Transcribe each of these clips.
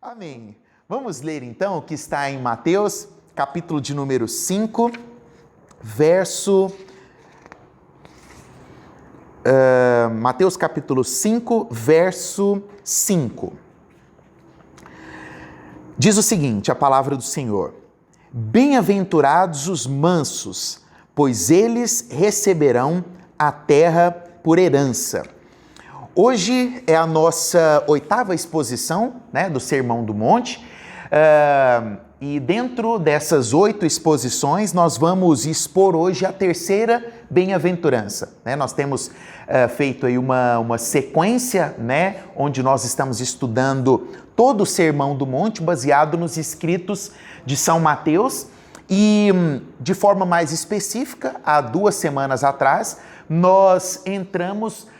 Amém. Vamos ler então o que está em Mateus, capítulo de número 5, Mateus capítulo 5, verso 5. Diz o seguinte, a palavra do Senhor: Bem-aventurados os mansos, pois eles receberão a terra por herança. Hoje é a nossa 8ª exposição, do Sermão do Monte, e dentro dessas 8 exposições nós vamos expor hoje a 3ª bem-aventurança. Nós temos feito aí uma sequência, onde nós estamos estudando todo o Sermão do Monte baseado nos escritos de São Mateus e, de forma mais específica, há 2 semanas atrás, nós entramos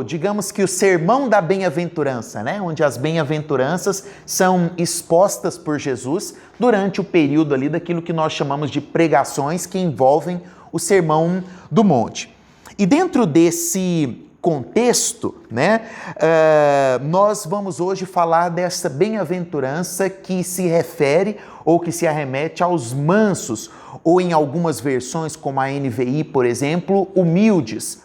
digamos que o sermão da bem-aventurança, onde as bem-aventuranças são expostas por Jesus durante o período ali daquilo que nós chamamos de pregações que envolvem o Sermão do Monte. E dentro desse contexto, nós vamos hoje falar dessa bem-aventurança que se refere ou que se arremete aos mansos, ou em algumas versões, como a NVI, por exemplo, humildes.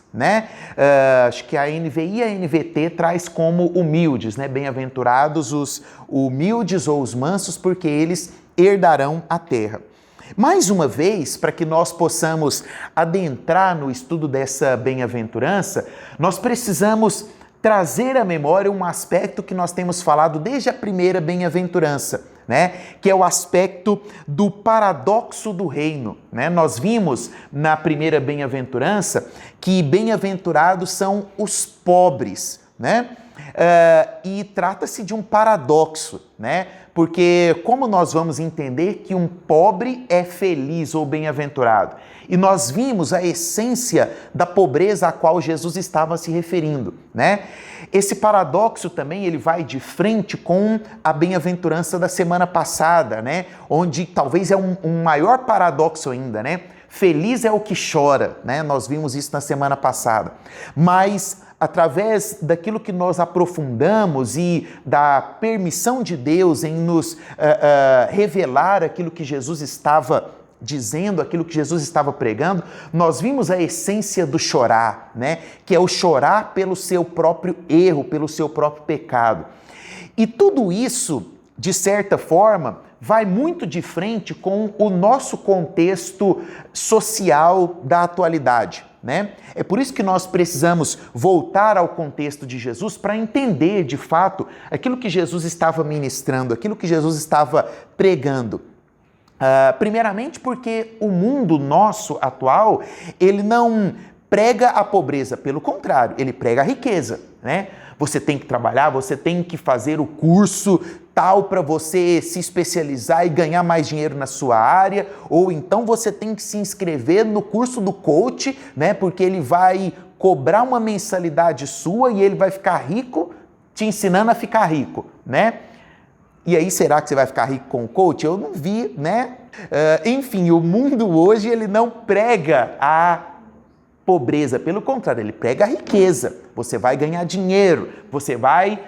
Acho que a NVI e a NVT traz como humildes, bem-aventurados os humildes ou os mansos, porque eles herdarão a terra. Mais uma vez, para que nós possamos adentrar no estudo dessa bem-aventurança, nós precisamos trazer à memória um aspecto que nós temos falado desde a primeira bem-aventurança, que é o aspecto do paradoxo do reino. Nós vimos na primeira bem-aventurança que bem-aventurados são os pobres, e trata-se de um paradoxo, porque como nós vamos entender que um pobre é feliz ou bem-aventurado? E nós vimos a essência da pobreza a qual Jesus estava se referindo, Esse paradoxo também ele vai de frente com a bem-aventurança da semana passada, onde talvez é um maior paradoxo ainda, Feliz é o que chora, Nós vimos isso na semana passada. Mas através daquilo que nós aprofundamos e da permissão de Deus em nos revelar aquilo que Jesus estava dizendo, aquilo que Jesus estava pregando, nós vimos a essência do chorar, que é o chorar pelo seu próprio erro, pelo seu próprio pecado. E tudo isso, de certa forma, vai muito de frente com o nosso contexto social da atualidade. É por isso que nós precisamos voltar ao contexto de Jesus para entender, de fato, aquilo que Jesus estava ministrando, aquilo que Jesus estava pregando. Primeiramente porque o mundo nosso atual, ele não prega a pobreza, pelo contrário, ele prega a riqueza, Você tem que trabalhar, você tem que fazer o curso tal para você se especializar e ganhar mais dinheiro na sua área, ou então você tem que se inscrever no curso do coach, porque ele vai cobrar uma mensalidade sua e ele vai ficar rico te ensinando a ficar rico, E aí, será que você vai ficar rico com o coach? Eu não vi, Enfim, o mundo hoje, ele não prega a pobreza, pelo contrário, ele prega a riqueza. Você vai ganhar dinheiro, você vai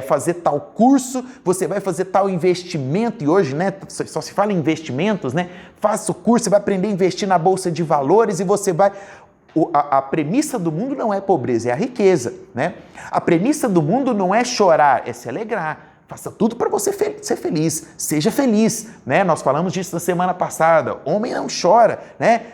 fazer tal curso, você vai fazer tal investimento, e hoje, só se fala em investimentos, Faça o curso, você vai aprender a investir na Bolsa de Valores e você vai... A premissa do mundo não é pobreza, é a riqueza, A premissa do mundo não é chorar, é se alegrar. Faça tudo para você ser feliz, seja feliz, Nós falamos disso na semana passada, homem não chora,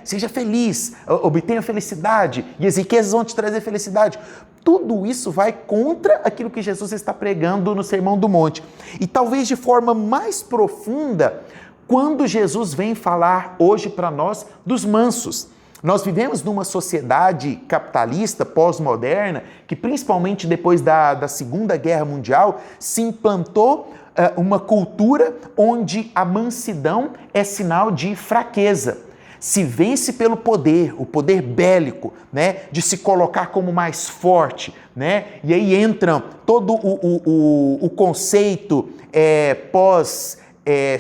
Seja feliz, obtenha felicidade e as riquezas vão te trazer felicidade. Tudo isso vai contra aquilo que Jesus está pregando no Sermão do Monte. E talvez de forma mais profunda, quando Jesus vem falar hoje para nós dos mansos. Nós vivemos numa sociedade capitalista, pós-moderna, que principalmente depois da Segunda Guerra Mundial, se implantou uma cultura onde a mansidão é sinal de fraqueza. Se vence pelo poder, o poder bélico, de se colocar como mais forte, E aí entra todo o conceito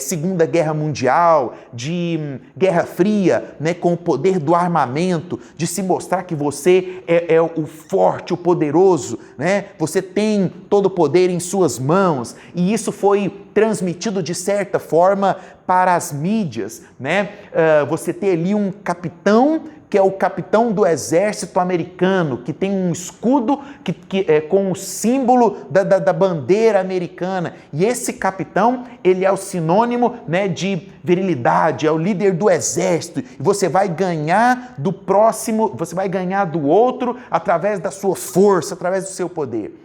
Segunda Guerra Mundial, de Guerra Fria, né, com o poder do armamento, de se mostrar que você é o forte, o poderoso, né? Você tem todo o poder em suas mãos, e isso foi transmitido de certa forma para as mídias, né? Você tem ali um capitão que é o capitão do exército americano, que tem um escudo com o símbolo da bandeira americana. E esse capitão, ele é o sinônimo, né, de virilidade, é o líder do exército. E você vai ganhar do próximo, você vai ganhar do outro através da sua força, através do seu poder.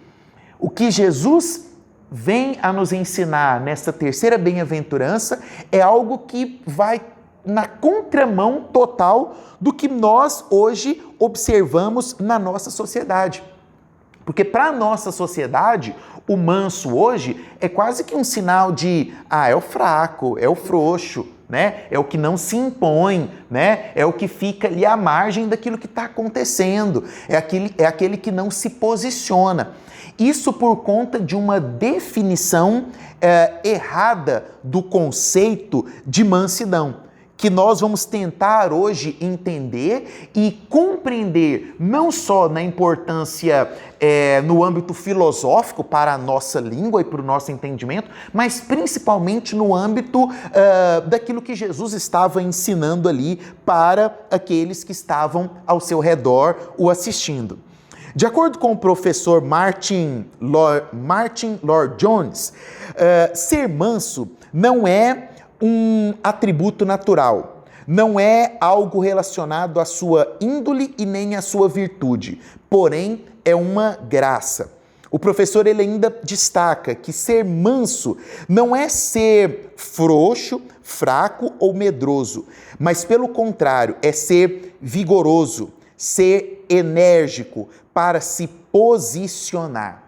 O que Jesus vem a nos ensinar nessa terceira bem-aventurança é algo que vai na contramão total do que nós hoje observamos na nossa sociedade. Porque para a nossa sociedade, o manso hoje é quase que um sinal de, é o fraco, é o frouxo, né? É o que não se impõe, né? É o que fica ali à margem daquilo que está acontecendo, é aquele que não se posiciona. Isso por conta de uma definição errada do conceito de mansidão, que nós vamos tentar hoje entender e compreender não só na importância no âmbito filosófico para a nossa língua e para o nosso entendimento, mas principalmente no âmbito daquilo que Jesus estava ensinando ali para aqueles que estavam ao seu redor o assistindo. De acordo com o professor Martin Lloyd-Jones, ser manso não é um atributo natural, não é algo relacionado à sua índole e nem à sua virtude, porém é uma graça. O professor ele ainda destaca que ser manso não é ser frouxo, fraco ou medroso, mas pelo contrário, é ser vigoroso, ser enérgico para se posicionar.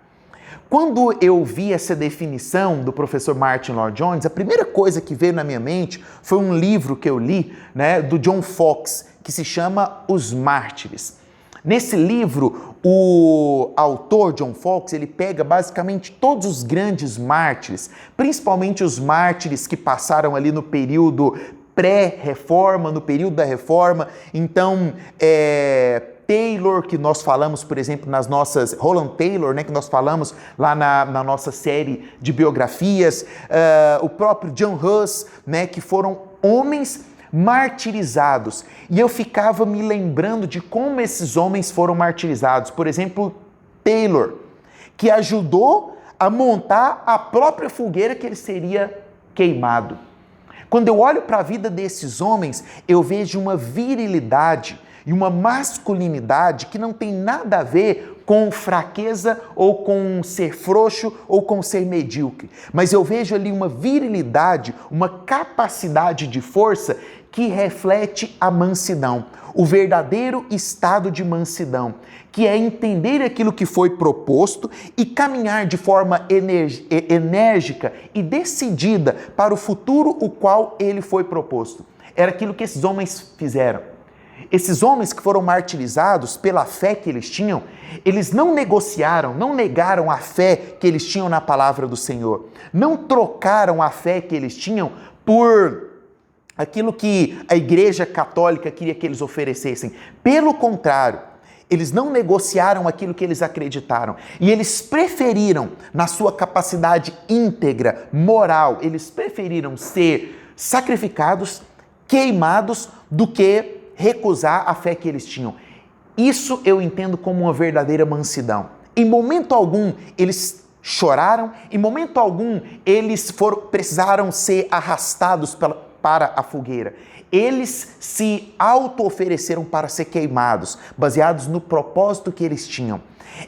Quando eu vi essa definição do professor Martin Lloyd-Jones, a primeira coisa que veio na minha mente foi um livro que eu li, né, do John Foxe, que se chama Os Mártires. Nesse livro, o autor John Foxe, ele pega basicamente todos os grandes mártires, principalmente os mártires que passaram ali no período pré-reforma, no período da reforma. Então, Taylor, que nós falamos, por exemplo, nas nossas... Roland Taylor, né, que nós falamos lá na nossa série de biografias, o próprio John Hus, né, que foram homens martirizados. E eu ficava me lembrando de como esses homens foram martirizados. Por exemplo, Taylor, que ajudou a montar a própria fogueira que ele seria queimado. Quando eu olho para a vida desses homens, eu vejo uma virilidade e uma masculinidade que não tem nada a ver com fraqueza ou com ser frouxo ou com ser medíocre. Mas eu vejo ali uma virilidade, uma capacidade de força que reflete a mansidão, o verdadeiro estado de mansidão, que é entender aquilo que foi proposto e caminhar de forma enérgica e decidida para o futuro o qual ele foi proposto. Era aquilo que esses homens fizeram. Esses homens que foram martirizados pela fé que eles tinham, eles não negociaram, não negaram a fé que eles tinham na palavra do Senhor. Não trocaram a fé que eles tinham por aquilo que a Igreja Católica queria que eles oferecessem. Pelo contrário, eles não negociaram aquilo que eles acreditaram. E eles preferiram, na sua capacidade íntegra, moral, eles preferiram ser sacrificados, queimados, do que recusar a fé que eles tinham. Isso eu entendo como uma verdadeira mansidão. Em momento algum eles choraram, em momento algum eles precisaram ser arrastados para a fogueira. Eles se auto-ofereceram para ser queimados, baseados no propósito que eles tinham.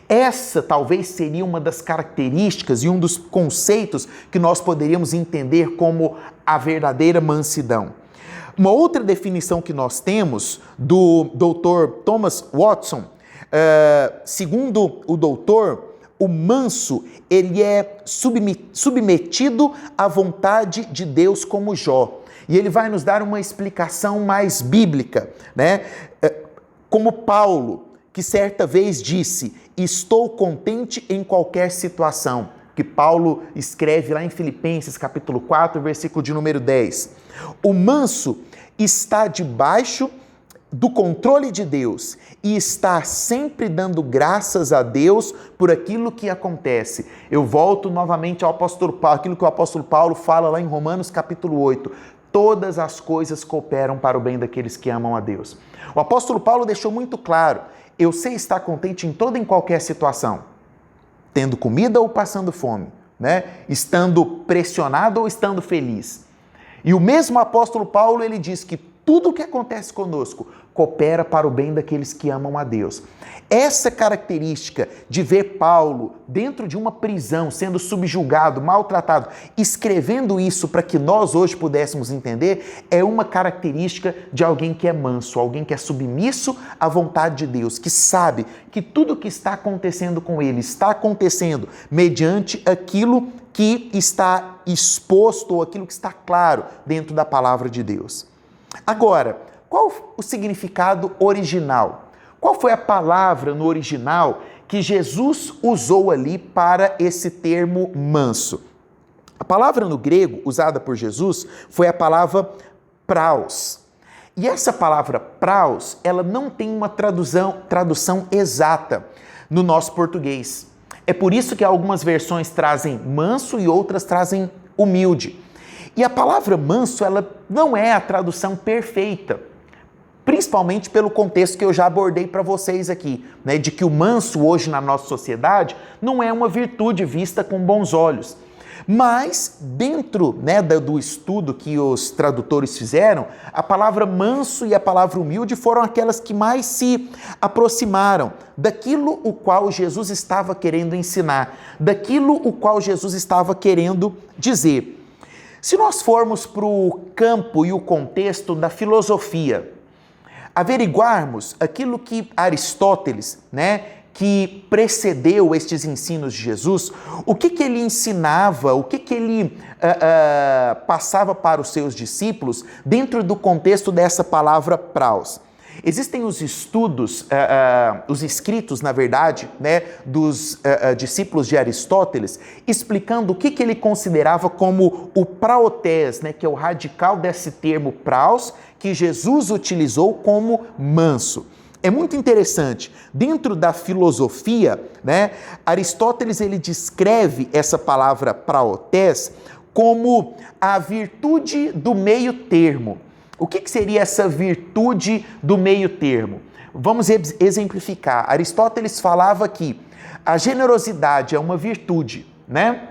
Essa talvez seria uma das características e um dos conceitos que nós poderíamos entender como a verdadeira mansidão. Uma outra definição que nós temos do Dr. Thomas Watson, segundo o doutor, o manso, ele é submetido à vontade de Deus como Jó. E ele vai nos dar uma explicação mais bíblica, né? Como Paulo, que certa vez disse, estou contente em qualquer situação. que Paulo escreve lá em Filipenses, capítulo 4, versículo de número 10. O manso está debaixo do controle de Deus e está sempre dando graças a Deus por aquilo que acontece. Eu volto novamente ao apóstolo Paulo, aquilo que o apóstolo Paulo fala lá em Romanos capítulo 8. Todas as coisas cooperam para o bem daqueles que amam a Deus. O apóstolo Paulo deixou muito claro, eu sei estar contente em toda e em qualquer situação, tendo comida ou passando fome, né? Estando pressionado ou estando feliz. E o mesmo apóstolo Paulo, ele diz que tudo o que acontece conosco coopera para o bem daqueles que amam a Deus. Essa característica de ver Paulo dentro de uma prisão, sendo subjugado, maltratado, escrevendo isso para que nós hoje pudéssemos entender, é uma característica de alguém que é manso, alguém que é submisso à vontade de Deus, que sabe que tudo o que está acontecendo com ele está acontecendo mediante aquilo que está exposto ou aquilo que está claro dentro da palavra de Deus. Agora, qual o significado original? Qual foi a palavra no original que Jesus usou ali para esse termo manso? A palavra no grego usada por Jesus foi a palavra praus. E essa palavra praus, ela não tem uma tradução exata no nosso português. É por isso que algumas versões trazem manso e outras trazem humilde. E a palavra manso, ela não é a tradução perfeita, principalmente pelo contexto que eu já abordei para vocês aqui, né, de que o manso hoje na nossa sociedade não é uma virtude vista com bons olhos. Mas dentro, né, do estudo que os tradutores fizeram, a palavra manso e a palavra humilde foram aquelas que mais se aproximaram daquilo o qual Jesus estava querendo ensinar, daquilo o qual Jesus estava querendo dizer. Se nós formos para o campo e o contexto da filosofia, averiguarmos aquilo que Aristóteles, né, que precedeu estes ensinos de Jesus, o que ele ensinava, o que ele passava para os seus discípulos dentro do contexto dessa palavra praus. Existem os estudos, os escritos, na verdade, né, dos discípulos de Aristóteles, explicando o que ele considerava como o praotés, né, que é o radical desse termo praus, que Jesus utilizou como manso. É muito interessante. Dentro da filosofia, né, Aristóteles ele descreve essa palavra praotés como a virtude do meio termo. O que seria essa virtude do meio termo? Vamos exemplificar. Aristóteles falava que a generosidade é uma virtude, né?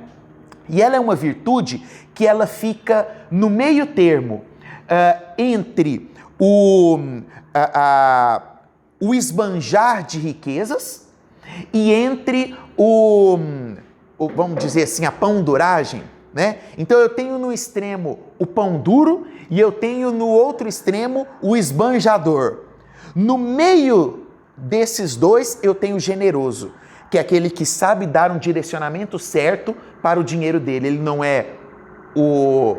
E ela é uma virtude que ela fica no meio termo entre o esbanjar de riquezas e entre vamos dizer assim, a pão-duragem, né? Então eu tenho no extremo o pão duro e eu tenho no outro extremo o esbanjador. No meio desses dois eu tenho o generoso, que é aquele que sabe dar um direcionamento certo para o dinheiro dele. Ele não é o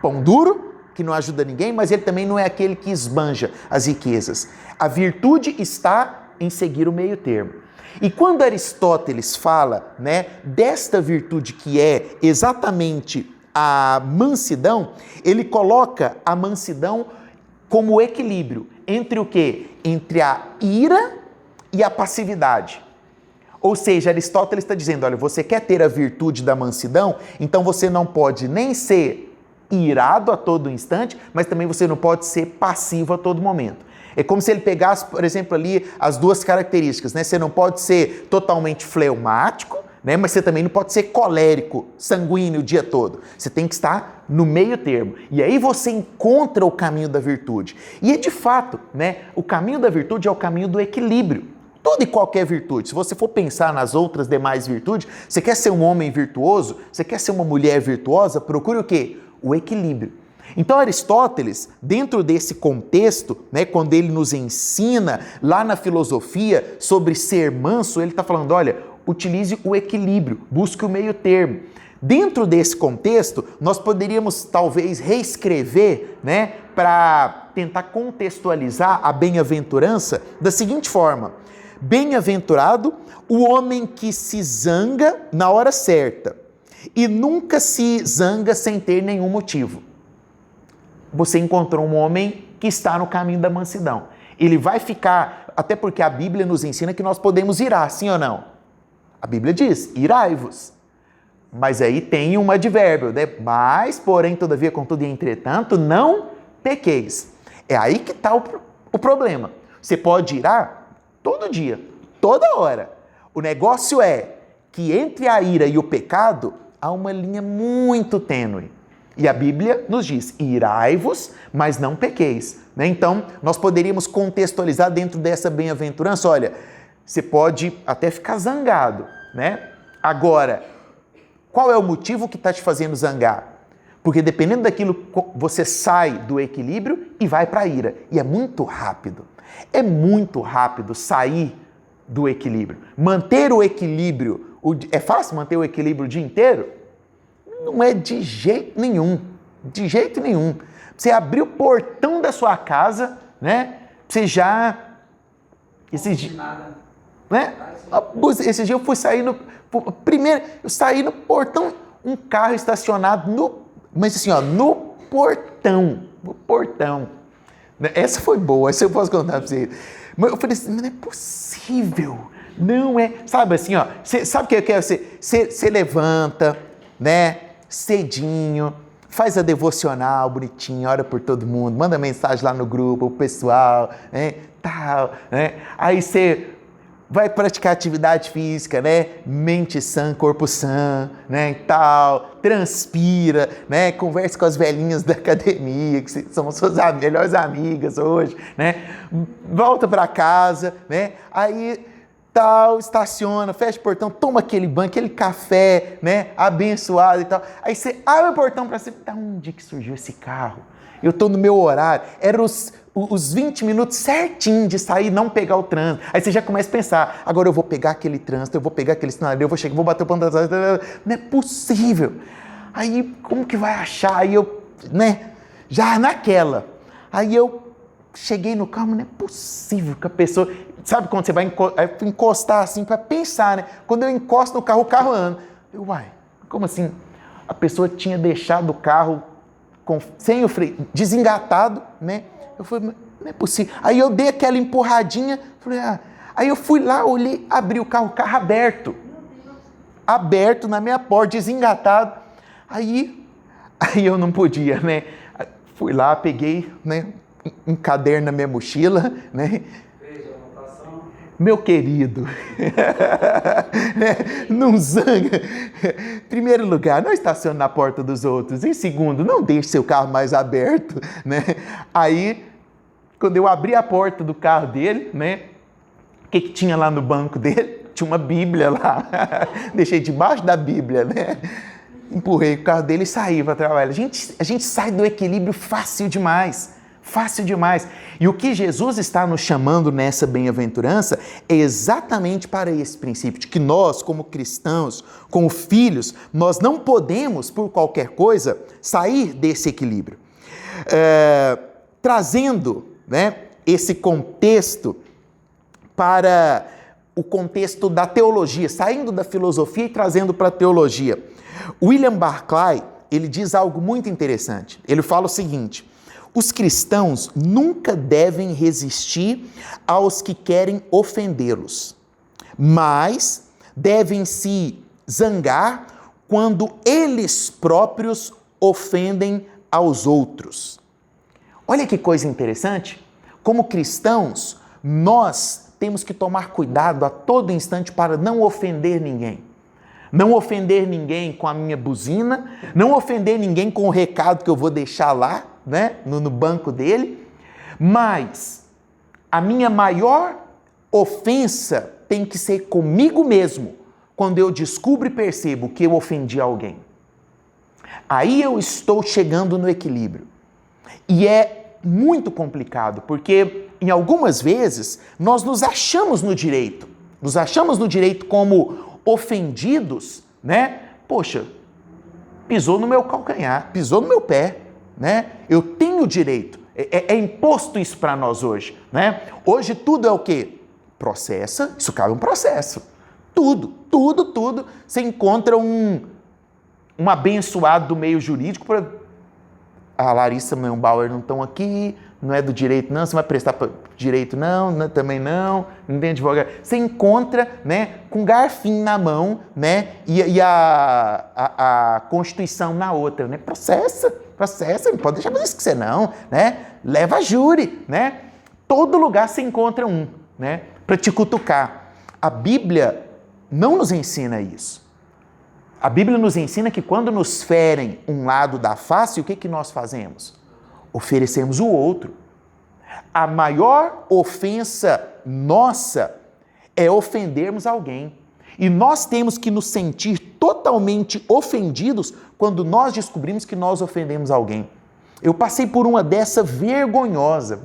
pão duro, que não ajuda ninguém, mas ele também não é aquele que esbanja as riquezas. A virtude está em seguir o meio termo. E quando Aristóteles fala, né, desta virtude que é exatamente a mansidão, ele coloca a mansidão como equilíbrio entre o quê? Entre a ira e a passividade. Ou seja, Aristóteles está dizendo, olha, você quer ter a virtude da mansidão, então você não pode nem ser irado a todo instante, mas também você não pode ser passivo a todo momento. É como se ele pegasse, por exemplo, ali as duas características, né? Você não pode ser totalmente fleumático, né? Mas você também não pode ser colérico, sanguíneo o dia todo. Você tem que estar no meio termo. E aí você encontra o caminho da virtude. E é de fato, né? O caminho da virtude é o caminho do equilíbrio. Toda e qualquer virtude. Se você for pensar nas outras demais virtudes, você quer ser um homem virtuoso, você quer ser uma mulher virtuosa, procure o quê? O equilíbrio. Então Aristóteles, dentro desse contexto, né, quando ele nos ensina lá na filosofia sobre ser manso, ele está falando, olha, utilize o equilíbrio, busque o meio termo. Dentro desse contexto, nós poderíamos talvez reescrever, né, para tentar contextualizar a bem-aventurança da seguinte forma. bem-aventurado o homem que se zanga na hora certa e nunca se zanga sem ter nenhum motivo. Você encontrou um homem que está no caminho da mansidão. Ele vai ficar, até porque a Bíblia nos ensina que nós podemos irar, sim ou não? A Bíblia diz, irai-vos. Mas aí tem um advérbio, né? Mas, porém, todavia, contudo e entretanto, não pequeis. É aí que está o problema. Você pode irar todo dia, toda hora. O negócio é que entre a ira e o pecado há uma linha muito tênue. E a Bíblia nos diz, irai-vos, mas não pequeis. Né? Então, nós poderíamos contextualizar dentro dessa bem-aventurança, olha, você pode até ficar zangado, né? Agora, qual é o motivo que está te fazendo zangar? Porque dependendo daquilo, você sai do equilíbrio e vai para a ira. E é muito rápido. É muito rápido sair do equilíbrio. Manter o equilíbrio, é fácil manter o equilíbrio o dia inteiro? Não é de jeito nenhum. De jeito nenhum. Você abrir o portão da sua casa, né? Você já... Esses dias, né? Esse dia eu fui sair no... Primeiro, eu saí no portão, um carro estacionado no... Mas assim, ó, no portão. No portão. Essa foi boa, essa eu posso contar para você. Mas eu falei assim, não é possível. Não é... Sabe assim, ó, sabe o que eu quero? Você levanta, né? Cedinho, faz a devocional bonitinho, ora por todo mundo, manda mensagem lá no grupo, o pessoal, né? Tal, né? Aí você vai praticar atividade física, né? Mente sã, corpo sã, né? E tal, transpira, né? Converse com as velhinhas da academia, que são suas melhores amigas hoje, né? Volta para casa, né? Aí tal, estaciona, fecha o portão, toma aquele banho, aquele café, né? Abençoado e tal. Aí você abre o portão para cima, da onde que surgiu esse carro? Eu estou no meu horário, eram os 20 minutos certinho de sair e não pegar o trânsito. Aí você já começa a pensar, agora eu vou pegar aquele trânsito, eu vou pegar aquele sinal, eu vou chegar, vou bater o ponto da... Não é possível. Aí, como que vai achar? Aí eu, né, já naquela. Aí eu cheguei no carro, não é possível que a pessoa... Sabe quando você vai encostar assim para pensar, né? Quando eu encosto no carro, o carro anda. Eu, uai, como assim? A pessoa tinha deixado o carro sem o freio, desengatado, né? Eu falei, não é possível. Aí eu dei aquela empurradinha, falei, Aí eu fui lá, olhei, abri o carro aberto. Aberto na minha porta, desengatado. Aí eu não podia, né? Fui lá, peguei, né? Um caderno na minha mochila, né? Meu querido, não zanga. Primeiro lugar, não estacione na porta dos outros. Em segundo, não deixe seu carro mais aberto, né? Aí, quando eu abri a porta do carro dele, né? O que tinha lá no banco dele? Tinha uma Bíblia lá. Deixei debaixo da Bíblia, né? Empurrei o carro dele e saí para trabalhar. A gente sai do equilíbrio fácil demais. Fácil demais. E o que Jesus está nos chamando nessa bem-aventurança é exatamente para esse princípio, de que nós, como cristãos, como filhos, nós não podemos, por qualquer coisa, sair desse equilíbrio. Trazendo, né, esse contexto para o contexto da teologia, saindo da filosofia e trazendo para a teologia. William Barclay, ele diz algo muito interessante. Ele fala o seguinte: os cristãos nunca devem resistir aos que querem ofendê-los, mas devem se zangar quando eles próprios ofendem aos outros. Olha que coisa interessante. Como cristãos, nós temos que tomar cuidado a todo instante para não ofender ninguém. Não ofender ninguém com a minha buzina, não ofender ninguém com o recado que eu vou deixar lá, né, no banco dele, mas a minha maior ofensa tem que ser comigo mesmo, quando eu descubro e percebo que eu ofendi alguém. Aí eu estou chegando no equilíbrio. E é muito complicado, porque em algumas vezes nós nos achamos no direito como ofendidos, né? Poxa, pisou no meu calcanhar, pisou no meu pé, né? Eu tenho direito. É imposto isso para nós hoje, né? Hoje tudo é o quê? Processa, isso cabe um processo. Tudo. Você encontra um abençoado do meio jurídico para... A Larissa e o Bauer não estão aqui, não é do direito não, você vai prestar para direito não, também não tem advogado. Você encontra, né, com garfinho na mão, né, e a Constituição na outra, né, processa, não pode deixar fazer isso que você não, né, leva a júri, né, todo lugar você encontra um, né, para te cutucar. A Bíblia não nos ensina isso. A Bíblia nos ensina que quando nos ferem um lado da face, o que nós fazemos? Oferecemos o outro. A maior ofensa nossa é ofendermos alguém. E nós temos que nos sentir totalmente ofendidos quando nós descobrimos que nós ofendemos alguém. Eu passei por uma dessa vergonhosa.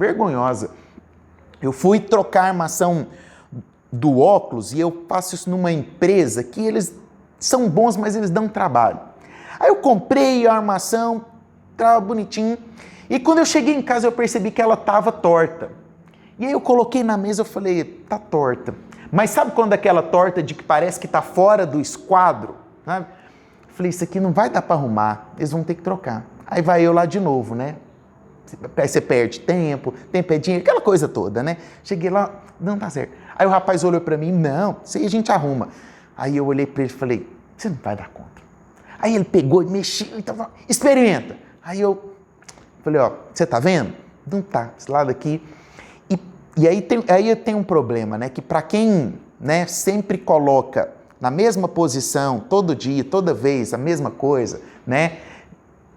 Eu fui trocar a armação do óculos e eu faço isso numa empresa que eles são bons, mas eles dão trabalho. Aí eu comprei a armação, estava bonitinho, e quando eu cheguei em casa eu percebi que ela estava torta. E aí eu coloquei na mesa, eu falei, tá torta. Mas sabe quando aquela torta de que parece que está fora do esquadro? Sabe? Eu falei, isso aqui não vai dar para arrumar, eles vão ter que trocar. Aí vai eu lá de novo, né? Aí você perde tempo é dinheiro, aquela coisa toda, né? Cheguei lá, não tá certo. Aí o rapaz olhou para mim, não, isso aí a gente arruma. Aí eu olhei para ele e falei, você não vai dar conta. Aí ele pegou e mexeu, então, experimenta. Aí eu falei, ó, você tá vendo? Não tá, esse lado aqui. E aí tem um problema, né? Que para quem, né, sempre coloca na mesma posição, todo dia, toda vez, a mesma coisa, né?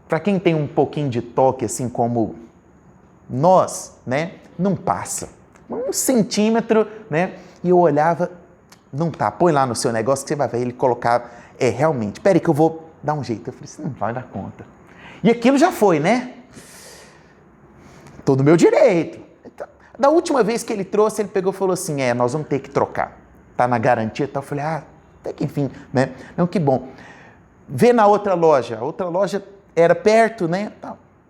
Para quem tem um pouquinho de toque, assim como nós, né? Não passa. 1 centímetro, né? E eu olhava, não tá, põe lá no seu negócio que você vai ver ele colocar, realmente, peraí que eu vou dar um jeito. Eu falei, você não vai dar conta. E aquilo já foi, né? Tô no meu direito. Então, da última vez que ele trouxe, ele pegou e falou assim, nós vamos ter que trocar. Tá na garantia e tal. Eu falei, até que enfim, né? Não, que bom. Vê na outra loja. A outra loja era perto, né?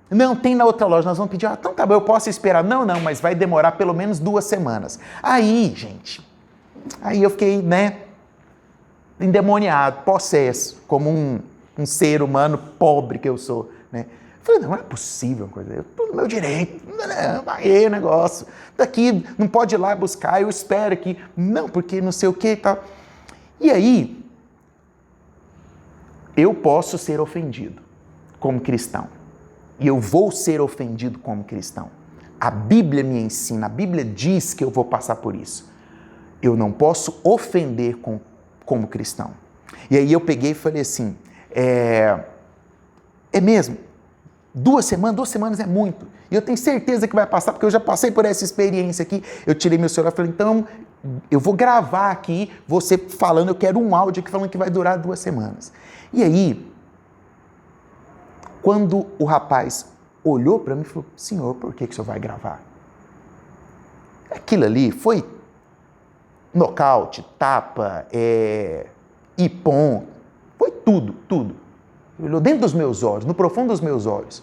Não, tem na outra loja, nós vamos pedir. Então tá bom, eu posso esperar. Não, mas vai demorar pelo menos 2 semanas. Aí, gente... Aí eu fiquei, né, endemoniado, possesso, como um ser humano pobre que eu sou, né. Falei, não é possível uma coisa, eu estou no meu direito, não, vai o negócio, daqui não pode ir lá buscar, eu espero aqui, não, porque não sei o que e tal. E aí, eu posso ser ofendido como cristão, e eu vou ser ofendido como cristão. A Bíblia me ensina, a Bíblia diz que eu vou passar por isso. Eu não posso ofender como cristão. E aí eu peguei e falei assim, é mesmo? 2 semanas é muito. E eu tenho certeza que vai passar, porque eu já passei por essa experiência aqui. Eu tirei meu celular e falei, então eu vou gravar aqui, você falando, eu quero um áudio aqui falando que vai durar 2 semanas. E aí, quando o rapaz olhou para mim e falou, senhor, por que o senhor vai gravar? Aquilo ali foi nocaute, tapa, ipom, foi tudo. Ele olhou dentro dos meus olhos, no profundo dos meus olhos.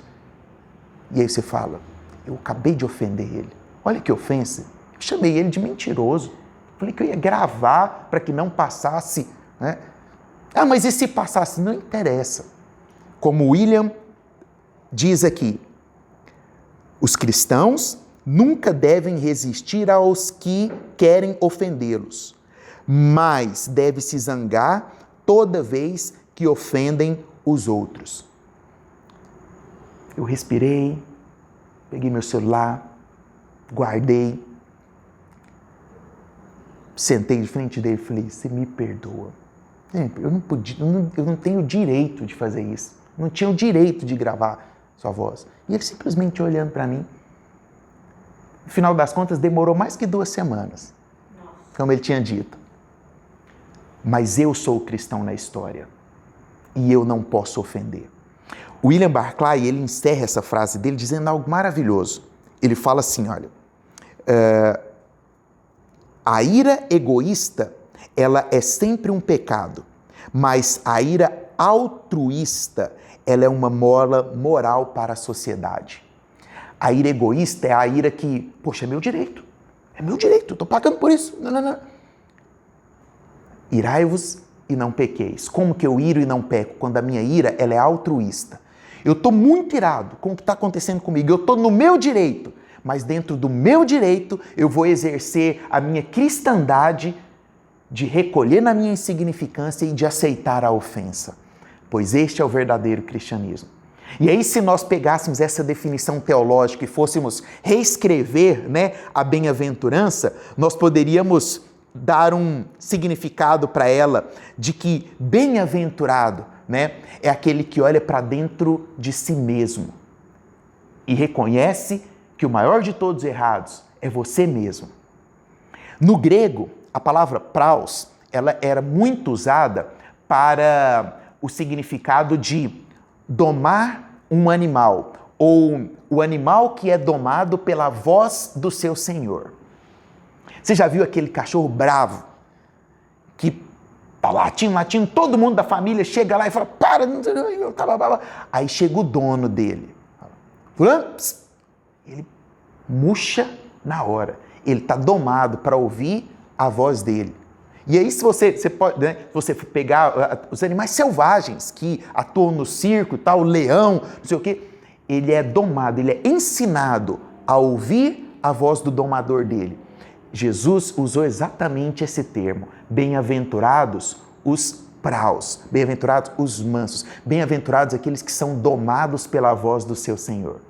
E aí você fala, eu acabei de ofender ele. Olha que ofensa. Eu chamei ele de mentiroso. Falei que eu ia gravar para que não passasse, né? Mas e se passasse? Não interessa. Como William diz aqui, os cristãos nunca devem resistir aos que querem ofendê-los, mas deve se zangar toda vez que ofendem os outros. Eu respirei, peguei meu celular, guardei, sentei de frente dele e falei, você me perdoa. Eu não tenho direito de fazer isso. Não tinha o direito de gravar sua voz. E ele simplesmente olhando para mim. No final das contas, demorou mais que 2 semanas, como ele tinha dito. Mas eu sou o cristão na história e eu não posso ofender. William Barclay, ele encerra essa frase dele dizendo algo maravilhoso. Ele fala assim, olha, a ira egoísta, ela é sempre um pecado, mas a ira altruísta, ela é uma mola moral para a sociedade. A ira egoísta é a ira que, poxa, é meu direito, É meu direito, eu estou pagando por isso. Não, não, não. Irai-vos e não pequeis. Como que eu iro e não peco? Quando a minha ira ela é altruísta. Eu estou muito irado com o que está acontecendo comigo. Eu estou no meu direito. Mas dentro do meu direito, eu vou exercer a minha cristandade de recolher na minha insignificância e de aceitar a ofensa. Pois este é o verdadeiro cristianismo. E aí, se nós pegássemos essa definição teológica e fôssemos reescrever, né, a bem-aventurança, nós poderíamos dar um significado para ela de que bem-aventurado, né, é aquele que olha para dentro de si mesmo e reconhece que o maior de todos os errados é você mesmo. No grego, a palavra praus, ela era muito usada para o significado de domar um animal, ou o animal que é domado pela voz do seu senhor. Você já viu aquele cachorro bravo que tá latindo, todo mundo da família chega lá e fala, para, aí chega o dono dele. Ele murcha na hora. Ele está domado para ouvir a voz dele. E aí, se você pode, né, você pegar os animais selvagens que atuam no circo, tal, o leão, não sei o quê, ele é domado, ele é ensinado a ouvir a voz do domador dele. Jesus usou exatamente esse termo. Bem-aventurados os praus, bem-aventurados os mansos, bem-aventurados aqueles que são domados pela voz do seu Senhor.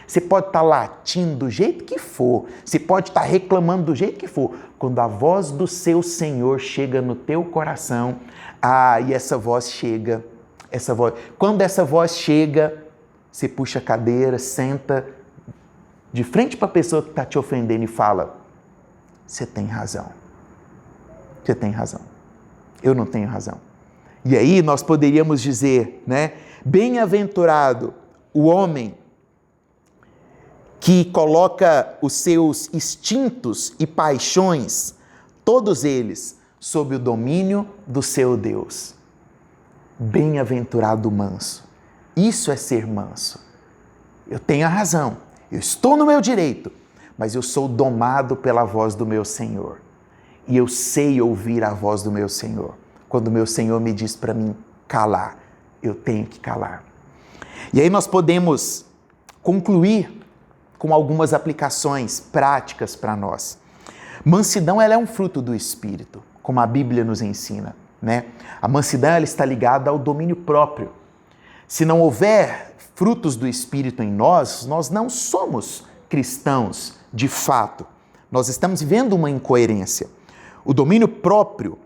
Você pode estar latindo do jeito que for, você pode estar reclamando do jeito que for. Quando a voz do seu Senhor chega no teu coração, e essa voz chega, quando essa voz chega, você puxa a cadeira, senta de frente para a pessoa que está te ofendendo e fala, você tem razão, você tem razão, eu não tenho razão. E aí nós poderíamos dizer, né, bem-aventurado o homem que coloca os seus instintos e paixões, todos eles, sob o domínio do seu Deus. Bem-aventurado o manso. Isso é ser manso. Eu tenho a razão, eu estou no meu direito, mas eu sou domado pela voz do meu Senhor. E eu sei ouvir a voz do meu Senhor. Quando o meu Senhor me diz para mim calar, eu tenho que calar. E aí nós podemos concluir com algumas aplicações práticas para nós. Mansidão ela é um fruto do Espírito, como a Bíblia nos ensina, né? A mansidão ela está ligada ao domínio próprio. Se não houver frutos do Espírito em nós, nós não somos cristãos de fato. Nós estamos vivendo uma incoerência. O domínio próprio,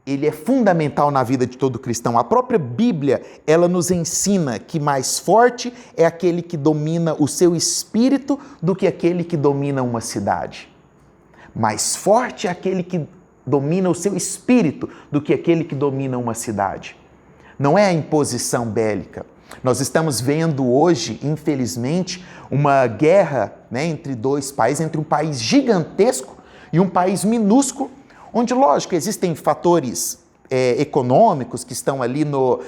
ele é fundamental na vida de todo cristão. A própria Bíblia, ela nos ensina que mais forte é aquele que domina o seu espírito do que aquele que domina uma cidade. Mais forte é aquele que domina o seu espírito do que aquele que domina uma cidade. Não é a imposição bélica. Nós estamos vendo hoje, infelizmente, uma guerra, né, entre dois países, entre um país gigantesco e um país minúsculo, onde, lógico, existem fatores econômicos que estão ali no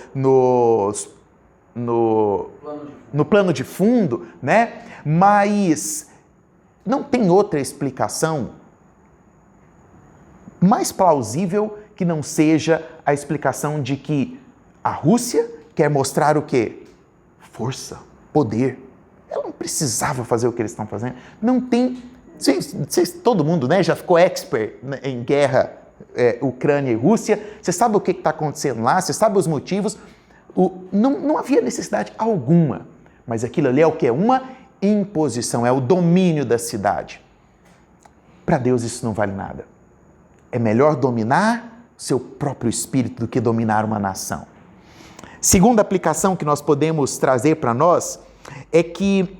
plano de fundo, né? Mas não tem outra explicação mais plausível que não seja a explicação de que a Rússia quer mostrar o quê? Força, poder. Ela não precisava fazer o que eles estão fazendo. Não tem... todo mundo, né, já ficou expert em guerra, Ucrânia e Rússia. Você sabe o que está acontecendo lá, você sabe os motivos. Não havia necessidade alguma. Mas aquilo ali é o que? Uma imposição, é o domínio da cidade. Para Deus isso não vale nada. É melhor dominar seu próprio espírito do que dominar uma nação. Segunda aplicação que nós podemos trazer para nós é que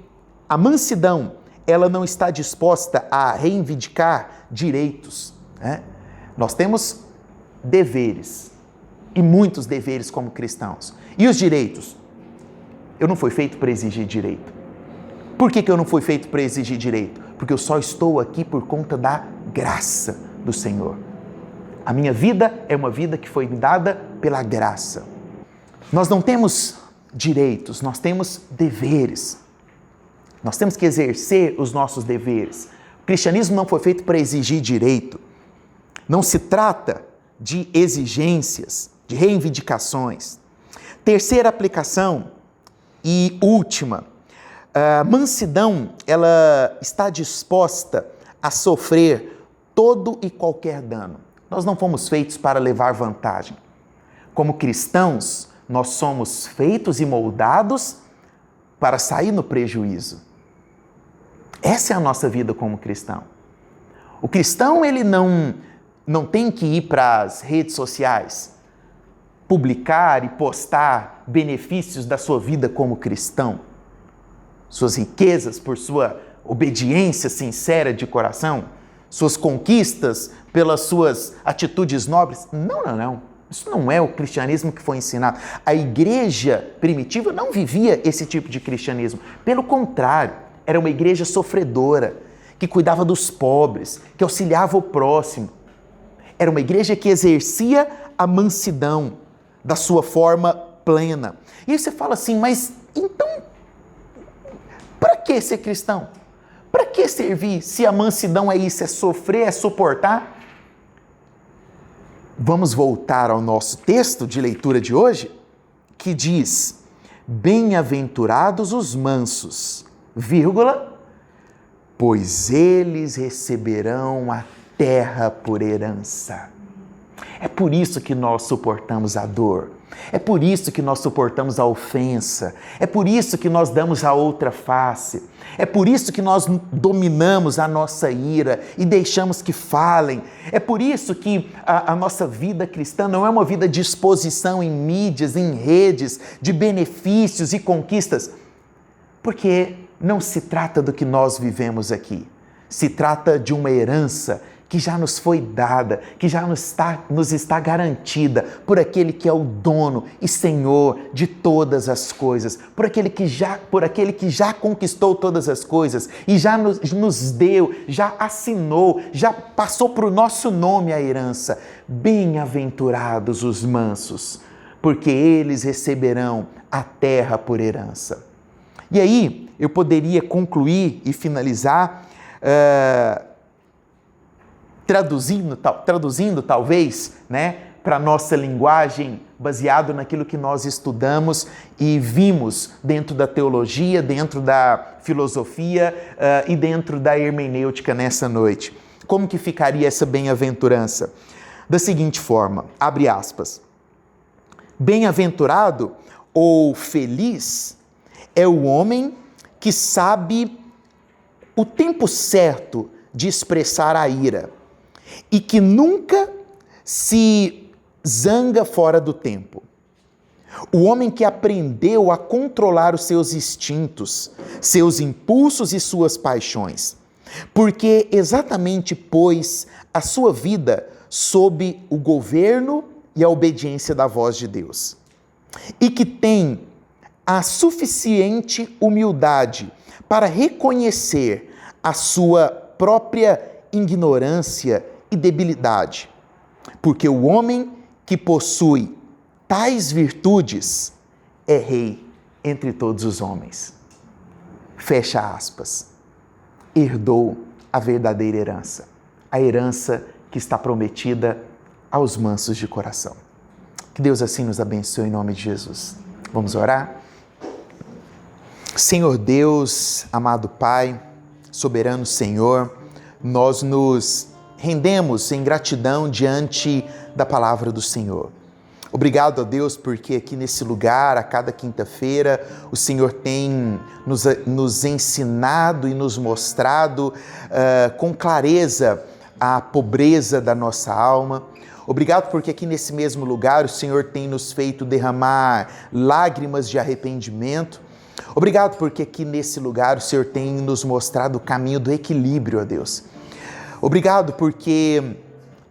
a mansidão, ela não está disposta a reivindicar direitos, né? Nós temos deveres, e muitos deveres como cristãos. E os direitos? Eu não fui feito para exigir direito. Por que eu não fui feito para exigir direito? Porque eu só estou aqui por conta da graça do Senhor. A minha vida é uma vida que foi dada pela graça. Nós não temos direitos, nós temos deveres. Nós temos que exercer os nossos deveres. O cristianismo não foi feito para exigir direito. Não se trata de exigências, de reivindicações. Terceira aplicação e última. A mansidão, ela está disposta a sofrer todo e qualquer dano. Nós não fomos feitos para levar vantagem. Como cristãos, nós somos feitos e moldados para sair no prejuízo. Essa é a nossa vida como cristão. O cristão, ele não tem que ir para as redes sociais, publicar e postar benefícios da sua vida como cristão, suas riquezas por sua obediência sincera de coração, suas conquistas pelas suas atitudes nobres. Não. Isso não é o cristianismo que foi ensinado. A igreja primitiva não vivia esse tipo de cristianismo. Pelo contrário, era uma igreja sofredora, que cuidava dos pobres, que auxiliava o próximo. Era uma igreja que exercia a mansidão da sua forma plena. E aí você fala assim, mas então, para que ser cristão? Para que servir se a mansidão é isso, é sofrer, é suportar? Vamos voltar ao nosso texto de leitura de hoje, que diz: bem-aventurados os mansos, vírgula, pois eles receberão a terra por herança. É por isso que nós suportamos a dor. É por isso que nós suportamos a ofensa. É por isso que nós damos a outra face. É por isso que nós dominamos a nossa ira e deixamos que falem. É por isso que a nossa vida cristã não é uma vida de exposição em mídias, em redes, de benefícios e conquistas. Porque não se trata do que nós vivemos aqui. Se trata de uma herança que já nos foi dada, que já nos está garantida por aquele que é o dono e Senhor de todas as coisas, por aquele que já conquistou todas as coisas e já nos deu, já assinou, já passou para o nosso nome a herança. Bem-aventurados os mansos, porque eles receberão a terra por herança. E aí, eu poderia concluir e finalizar traduzindo talvez, para a nossa linguagem, baseado naquilo que nós estudamos e vimos dentro da teologia, dentro da filosofia e dentro da hermenêutica nessa noite. Como que ficaria essa bem-aventurança? Da seguinte forma, abre aspas, bem-aventurado ou feliz é o homem que sabe o tempo certo de expressar a ira e que nunca se zanga fora do tempo. O homem que aprendeu a controlar os seus instintos, seus impulsos e suas paixões, porque exatamente pôs a sua vida sob o governo e a obediência da voz de Deus. E que tem a suficiente humildade para reconhecer a sua própria ignorância e debilidade, porque o homem que possui tais virtudes é rei entre todos os homens. Fecha aspas. Herdou a verdadeira herança, a herança que está prometida aos mansos de coração. Que Deus assim nos abençoe em nome de Jesus. Vamos orar? Senhor Deus, amado Pai, soberano Senhor, nós nos rendemos em gratidão diante da palavra do Senhor. Obrigado a Deus porque aqui nesse lugar, a cada quinta-feira, o Senhor tem nos ensinado e nos mostrado com clareza a pobreza da nossa alma. Obrigado porque aqui nesse mesmo lugar o Senhor tem nos feito derramar lágrimas de arrependimento. Obrigado porque aqui nesse lugar o Senhor tem nos mostrado o caminho do equilíbrio, ó Deus. Obrigado porque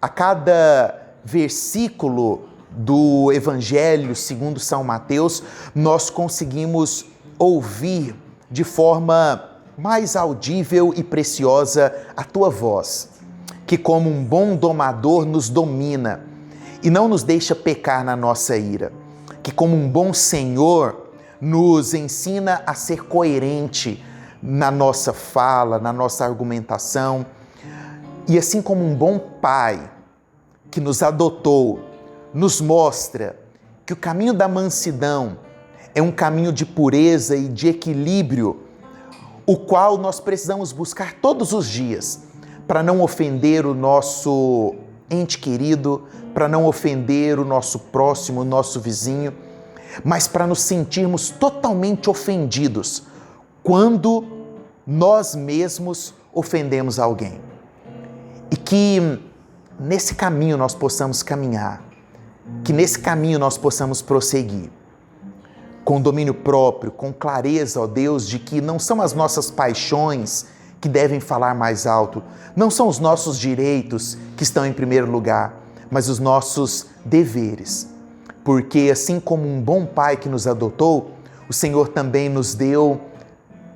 a cada versículo do Evangelho segundo São Mateus, nós conseguimos ouvir de forma mais audível e preciosa a Tua voz, que como um bom domador nos domina e não nos deixa pecar na nossa ira, que como um bom Senhor nos ensina a ser coerente na nossa fala, na nossa argumentação. E assim como um bom pai que nos adotou, nos mostra que o caminho da mansidão é um caminho de pureza e de equilíbrio, o qual nós precisamos buscar todos os dias para não ofender o nosso ente querido, para não ofender o nosso próximo, o nosso vizinho, mas para nos sentirmos totalmente ofendidos quando nós mesmos ofendemos alguém. E que nesse caminho nós possamos caminhar, que nesse caminho nós possamos prosseguir, com domínio próprio, com clareza, ó Deus, de que não são as nossas paixões que devem falar mais alto, não são os nossos direitos que estão em primeiro lugar, mas os nossos deveres. Porque assim como um bom pai que nos adotou, o Senhor também nos deu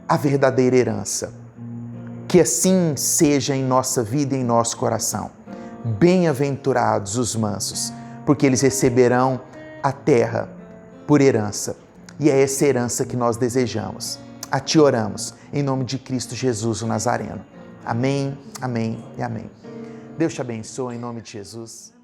a verdadeira herança. Que assim seja em nossa vida e em nosso coração. Bem-aventurados os mansos, porque eles receberão a terra por herança. E é essa herança que nós desejamos. A Ti oramos, em nome de Cristo Jesus, o Nazareno. Amém, amém e amém. Deus te abençoe, em nome de Jesus.